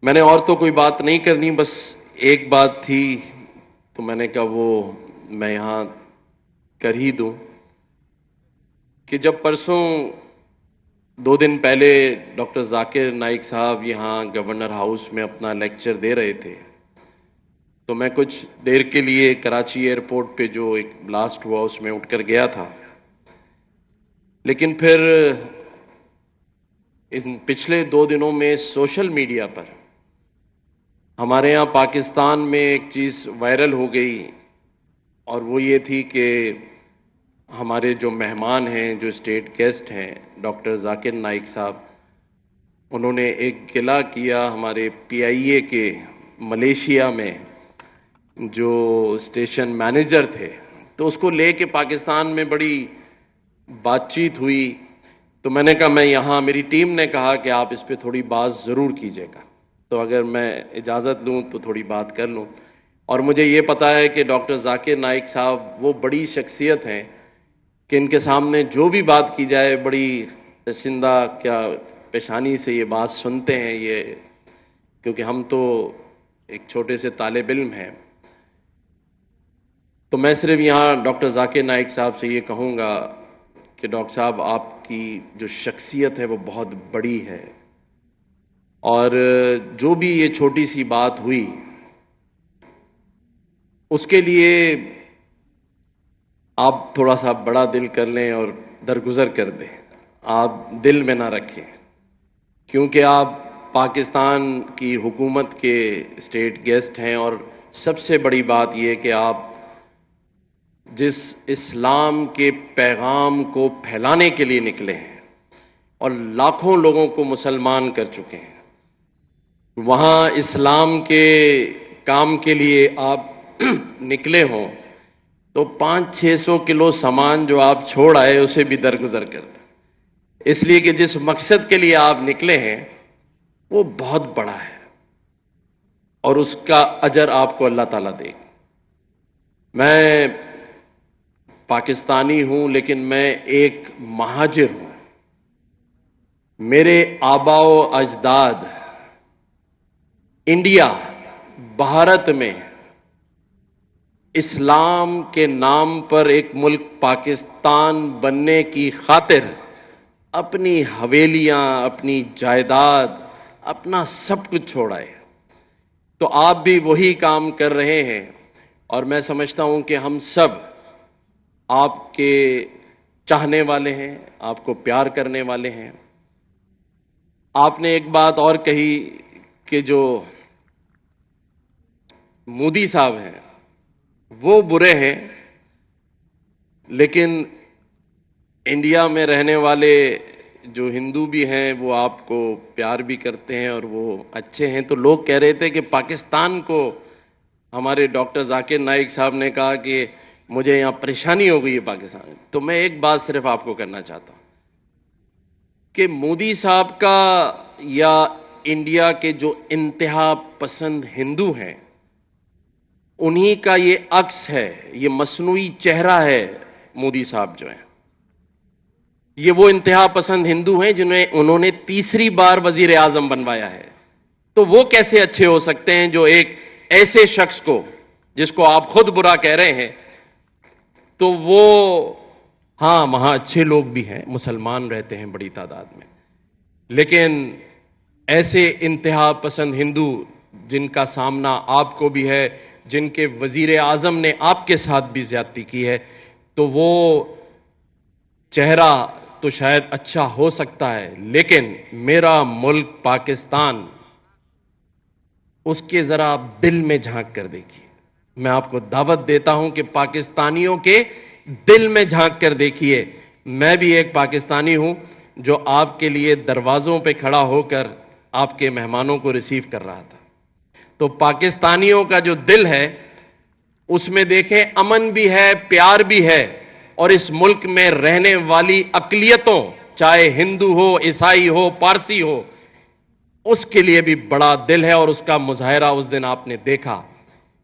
میں نے اور تو کوئی بات نہیں کرنی، بس ایک بات تھی تو میں نے کہا وہ میں یہاں کر ہی دوں کہ جب پرسوں 2 دن پہلے ڈاکٹر ذاکر نائک صاحب یہاں گورنر ہاؤس میں اپنا لیکچر دے رہے تھے تو میں کچھ دیر کے لیے کراچی ایئرپورٹ پہ جو ایک بلاسٹ ہوا اس میں اٹھ کر گیا تھا، لیکن پھر ان پچھلے 2 دنوں میں سوشل میڈیا پر ہمارے یہاں پاکستان میں ایک چیز وائرل ہو گئی، اور وہ یہ تھی کہ ہمارے جو مہمان ہیں، جو اسٹیٹ گیسٹ ہیں، ڈاکٹر ذاکر نائک صاحب، انہوں نے ایک گلہ کیا ہمارے PIA کے ملیشیا میں جو اسٹیشن مینیجر تھے، تو اس کو لے کے پاکستان میں بڑی بات چیت ہوئی۔ تو میں نے کہا میں یہاں، میری ٹیم نے کہا کہ آپ اس پہ تھوڑی بات ضرور کیجیے گا، تو اگر میں اجازت لوں تو تھوڑی بات کر لوں۔ اور مجھے یہ پتا ہے کہ ڈاکٹر ذاکر نائک صاحب وہ بڑی شخصیت ہیں کہ ان کے سامنے جو بھی بات کی جائے بڑی پسندہ کیا پیشانی سے یہ بات سنتے ہیں، یہ کیونکہ ہم تو ایک چھوٹے سے طالب علم ہیں۔ تو میں صرف یہاں ڈاکٹر ذاکر نائک صاحب سے یہ کہوں گا کہ ڈاکٹر صاحب آپ کی جو شخصیت ہے وہ بہت بڑی ہے، اور جو بھی یہ چھوٹی سی بات ہوئی اس کے لیے آپ تھوڑا سا بڑا دل کر لیں اور درگزر کر دیں، آپ دل میں نہ رکھیں، کیونکہ آپ پاکستان کی حکومت کے اسٹیٹ گیسٹ ہیں، اور سب سے بڑی بات یہ کہ آپ جس اسلام کے پیغام کو پھیلانے کے لیے نکلے ہیں اور لاکھوں لوگوں کو مسلمان کر چکے ہیں، وہاں اسلام کے کام کے لیے آپ نکلے ہوں تو 500-600 کلو سامان جو آپ چھوڑ آئے اسے بھی درگزر کر دیں، اس لیے کہ جس مقصد کے لیے آپ نکلے ہیں وہ بہت بڑا ہے، اور اس کا اجر آپ کو اللہ تعالیٰ دے گا۔ میں پاکستانی ہوں لیکن میں ایک مہاجر ہوں، میرے آبا و اجداد انڈیا، بھارت میں اسلام کے نام پر ایک ملک پاکستان بننے کی خاطر اپنی حویلیاں، اپنی جائیداد، اپنا سب کچھ چھوڑائے، تو آپ بھی وہی کام کر رہے ہیں، اور میں سمجھتا ہوں کہ ہم سب آپ کے چاہنے والے ہیں، آپ کو پیار کرنے والے ہیں۔ آپ نے ایک بات اور کہی کہ جو مودی صاحب ہیں وہ برے ہیں، لیکن انڈیا میں رہنے والے جو ہندو بھی ہیں وہ آپ کو پیار بھی کرتے ہیں اور وہ اچھے ہیں۔ تو لوگ کہہ رہے تھے کہ پاکستان کو، ہمارے ڈاکٹر ذاکر نائک صاحب نے کہا کہ مجھے یہاں پریشانی ہو گئی ہے پاکستان، تو میں ایک بات صرف آپ کو کرنا چاہتا ہوں کہ مودی صاحب کا یا انڈیا کے جو انتہا پسند ہندو ہیں انہی کا یہ عکس ہے، یہ مصنوعی چہرہ ہے۔ مودی صاحب جو ہیں یہ وہ انتہا پسند ہندو ہیں انہوں نے تیسری بار وزیر اعظم بنوایا ہے، تو وہ کیسے اچھے ہو سکتے ہیں جو ایک ایسے شخص کو، جس کو آپ خود برا کہہ رہے ہیں، تو وہ ہاں وہاں اچھے لوگ بھی ہیں، مسلمان رہتے ہیں بڑی تعداد میں، لیکن ایسے انتہا پسند ہندو جن کا سامنا آپ کو بھی ہے، جن کے وزیر اعظم نے آپ کے ساتھ بھی زیادتی کی ہے، تو وہ چہرہ تو شاید اچھا ہو سکتا ہے، لیکن میرا ملک پاکستان، اس کے ذرا آپ دل میں جھانک کر دیکھیے۔ میں آپ کو دعوت دیتا ہوں کہ پاکستانیوں کے دل میں جھانک کر دیکھیے۔ میں بھی ایک پاکستانی ہوں جو آپ کے لیے دروازوں پہ کھڑا ہو کر آپ کے مہمانوں کو ریسیو کر رہا تھا، تو پاکستانیوں کا جو دل ہے اس میں دیکھیں امن بھی ہے، پیار بھی ہے، اور اس ملک میں رہنے والی اقلیتوں، چاہے ہندو ہو، عیسائی ہو، پارسی ہو، اس کے لیے بھی بڑا دل ہے، اور اس کا مظاہرہ اس دن آپ نے دیکھا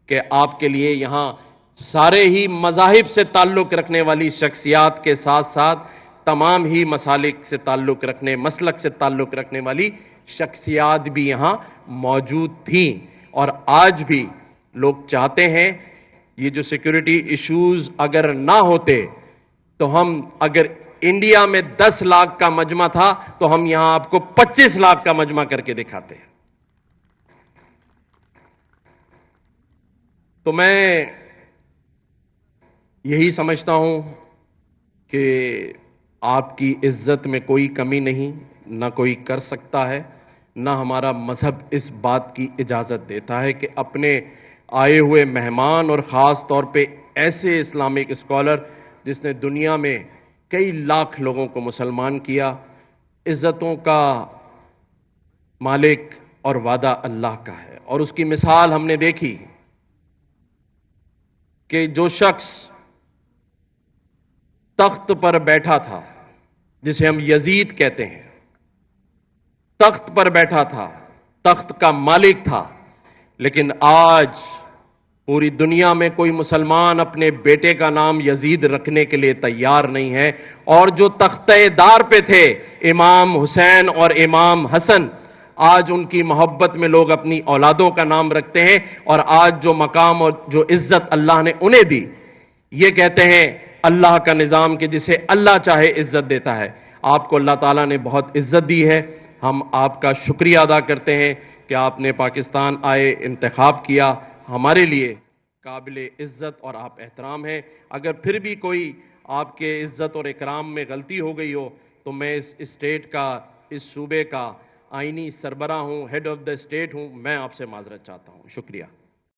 کہ آپ کے لیے یہاں سارے ہی مذاہب سے تعلق رکھنے والی شخصیات کے ساتھ ساتھ تمام ہی مسالک سے تعلق رکھنے، مسلک سے تعلق رکھنے والی شخصیات بھی یہاں موجود تھیں، اور آج بھی لوگ چاہتے ہیں یہ جو سیکیورٹی ایشوز اگر نہ ہوتے تو ہم اگر انڈیا میں 10 لاکھ کا مجمع تھا تو ہم یہاں آپ کو 25 لاکھ کا مجمع کر کے دکھاتے ہیں۔ تو میں یہی سمجھتا ہوں کہ آپ کی عزت میں کوئی کمی نہیں، نہ کوئی کر سکتا ہے، نہ ہمارا مذہب اس بات کی اجازت دیتا ہے کہ اپنے آئے ہوئے مہمان اور خاص طور پہ ایسے اسلامک اسکالر جس نے دنیا میں کئی لاکھ لوگوں کو مسلمان کیا، عزتوں کا مالک اور وعدہ اللہ کا ہے، اور اس کی مثال ہم نے دیکھی کہ جو شخص تخت پر بیٹھا تھا، جسے ہم یزید کہتے ہیں، تخت پر بیٹھا تھا، تخت کا مالک تھا، لیکن آج پوری دنیا میں کوئی مسلمان اپنے بیٹے کا نام یزید رکھنے کے لیے تیار نہیں ہے، اور جو تختہ دار پہ تھے امام حسین اور امام حسن، آج ان کی محبت میں لوگ اپنی اولادوں کا نام رکھتے ہیں، اور آج جو مقام اور جو عزت اللہ نے انہیں دی، یہ کہتے ہیں اللہ کا نظام کہ جسے اللہ چاہے عزت دیتا ہے۔ آپ کو اللہ تعالیٰ نے بہت عزت دی ہے، ہم آپ کا شکریہ ادا کرتے ہیں کہ آپ نے پاکستان آئے، انتخاب کیا، ہمارے لیے قابل عزت اور آپ احترام ہیں۔ اگر پھر بھی کوئی آپ کے عزت اور اکرام میں غلطی ہو گئی ہو تو میں اس اسٹیٹ کا، اس صوبے کا آئینی سربراہ ہوں، ہیڈ آف دا اسٹیٹ ہوں، میں آپ سے معذرت چاہتا ہوں۔ شکریہ۔